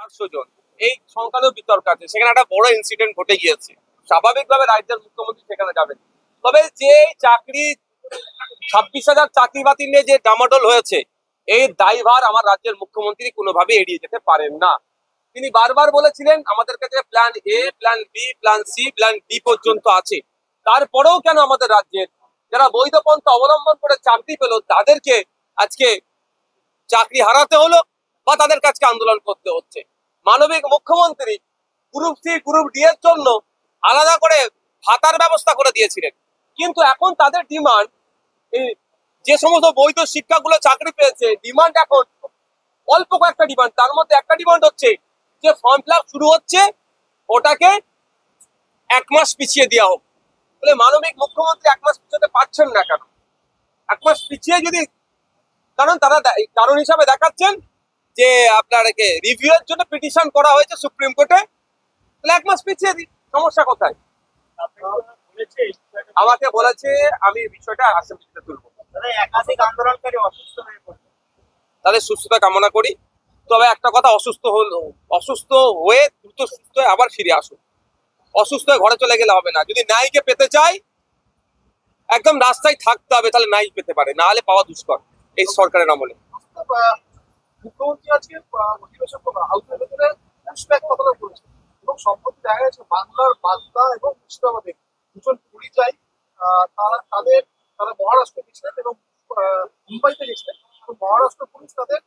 400 জন, এই সংখ্যা নিয়েও বিতর্ক আছে। সেখানে একটা বড় ইনসিডেন্ট ঘটে গিয়েছে, স্বাভাবিকভাবে রাজ্যের মুখ্যমন্ত্রী সেখানে যাবেন। তবে যে চাকরি 26,000 চাকরি বাতিল নিয়ে যে ডামাডোল হয়েছে, এই দায়ভার আমার রাজ্যের মুখ্যমন্ত্রী কোনোভাবে এড়িয়ে যেতে পারেন না। তিনি বারবার বলেছিলেন আমাদের কাছে plan A, plan B, plan C, plan D পর্যন্ত আছে। তারপরেও কেন আমাদের রাজ্যের যারা বৈধ পন্থা অবলম্বন করে চাকরি পেল তাদেরকে আজকে চাকরি হারাতে হলো বা তাদের কাছে আন্দোলন করতে হচ্ছে? মানবিক মুখ্যমন্ত্রী গ্রুপ সি গ্রুপ ডি এর জন্য আলাদা করে ভাতার ব্যবস্থা করে দিয়েছিলেন, কিন্তু এখন তাদের ডিমান্ড, যে সমস্ত বৈধ শিক্ষাগুলো চাকরি পেয়েছে, ডিমান্ড এখন অল্প কয়েকটা ডিমান্ড। তার মধ্যে একটা ডিমান্ড হচ্ছে যে ফর্ম ফিল আপ শুরু হচ্ছে ওটাকে 1 মাস পিছিয়ে দেওয়া হোক। তাহলে মানবিক মুখ্যমন্ত্রী 1 মাস পিছাতে পারছেন না কেন? 1 মাস পিছিয়ে যদি, কারণ তারা কারণ হিসাবে দেখাচ্ছেন যে আপনার রিভিউ এর জন্য পিটিশন করা হয়েছে সুপ্রিম কোর্টে, তাহলে 1 মাস পিছিয়ে দিই, সমস্যা কোথায়? আমাকে বলেছে আমি বিষয়টা অ্যাসেম্বলিতে তুলবো। একাধিক আন্দোলনকারী অসুস্থ হয়ে পড়ে, তাদের সুস্থতা কামনা করি। তবে একটা কথা, অসুস্থ হয়ে দ্রুত সুস্থ হয়ে আবার ফিরে আসুন। অসুস্থ হয়ে ঘরে চলে গেলে হবে না। যদি ন্যায়কে পেতে চাই একদম রাস্তায় থাকতে হবে, তাহলে ন্যায় পেতে পারে, না হলে পাওয়া দুষ্কর এই সরকারের আমলে। মুখ্যমন্ত্রী আজকে অধিবেশন হাউসের ভেতরে পুশব্যাক কথাটা বলেছে এবং সম্প্রতি দেখা গেছে বাংলার বাগদা এবং মুর্শিদাবাদে দুজন পরিযায়ী তারা মহারাষ্ট্রে গেছিলেন এবং মুম্বাইতে গেছিলেন। মহারাষ্ট্র পুলিশ তাদের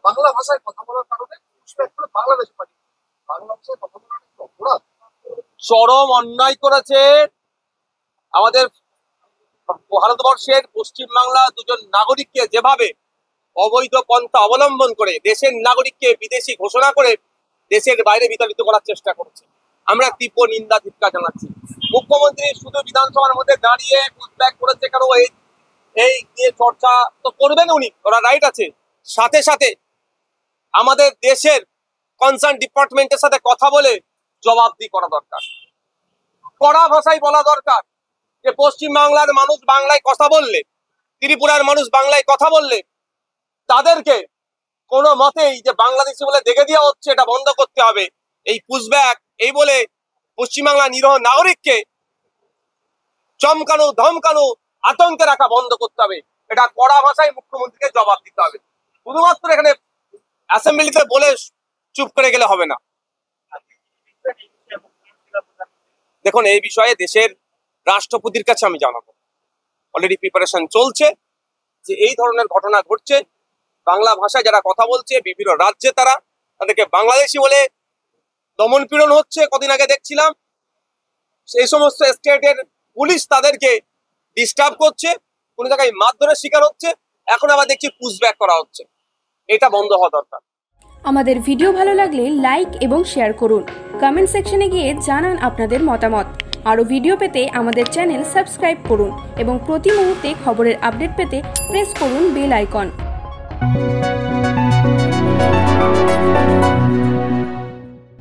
বাংলা ভাষায় কথা বলার কারণে পুশব্যাক করে বাংলাদেশে পাঠিয়ে, বাংলা ভাষায় কথা বলার অপরাধ, চরম অন্যায় করেছে। আমাদের ভারতবর্ষের পশ্চিমবাংলা দুজন নাগরিককে যেভাবে অবৈধ পন্থা অবলম্বন করে দেশের নাগরিককে বিদেশি ঘোষণা করে দেশের বাইরে বিতাড়িত করার চেষ্টা করছে, আমরা তীব্র নিন্দা ধিক্কার জানাচ্ছি। মুখ্যমন্ত্রী শুধু বিধানসভার মধ্যে দাঁড়িয়ে পুশব্যাক করেছে কেন, এই নিয়ে চর্চা তো করবেন উনি, ওরা রাইট আছে। সাথে সাথে আমাদের দেশের কনসার্ন ডিপার্টমেন্টের সাথে কথা বলে জবাবদিহি করা দরকার, কড়া ভাষায় বলা দরকার যে পশ্চিমবাংলার মানুষ বাংলায় কথা বললে, ত্রিপুরার মানুষ বাংলায় কথা বললে তাদেরকে কোনো মতেই যে বাংলাদেশি বলে দেখে দেওয়া হচ্ছে এটা বন্ধ করতে হবে। এই পুশব্যাক এই বলে পশ্চিমবাংলার নিরীহ নাগরিককে চমকানো, ধমকানো, আতঙ্কে রাখা বন্ধ করতে হবে। এটা কড়া ভাষায় মুখ্যমন্ত্রীকে জবাব দিতে হবে। শুধুমাত্র এখানে অ্যাসেম্বলিতে বলে চুপ করে গেলে হবে না। দেখুন, এই বিষয়ে দেশের রাষ্ট্রপতির কাছে আমি জানাবো। অলরেডি প্রিপারেশন চলছে যে এই ধরনের ঘটনা ঘটছে, বাংলা ভাষায় যারা কথা বলছে বিভিন্ন রাজ্যে তাদেরকে বাংলাদেশি বলে দমন পীড়ন হচ্ছে। কদিন আগে দেখছিলাম সেই সমস্ত স্টেটের পুলিশ তাদেরকে ডিস্টার্ব করছে, কোনো জায়গায় মারধরের শিকার হচ্ছে, এখন আবার দেখছি পুশব্যাক করা হচ্ছে। এটা বন্ধ হওয়া দরকার। আমাদের ভিডিও ভালো লাগলে লাইক এবং শেয়ার করুন। কমেন্ট সেকশনে গিয়ে জানান আপনাদের মতামত। আরও ভিডিও পেতে আমাদের চ্যানেল সাবস্ক্রাইব করুন এবং প্রতি মুহূর্তে খবরের আপডেট পেতে প্রেস করুন বেল আইকন।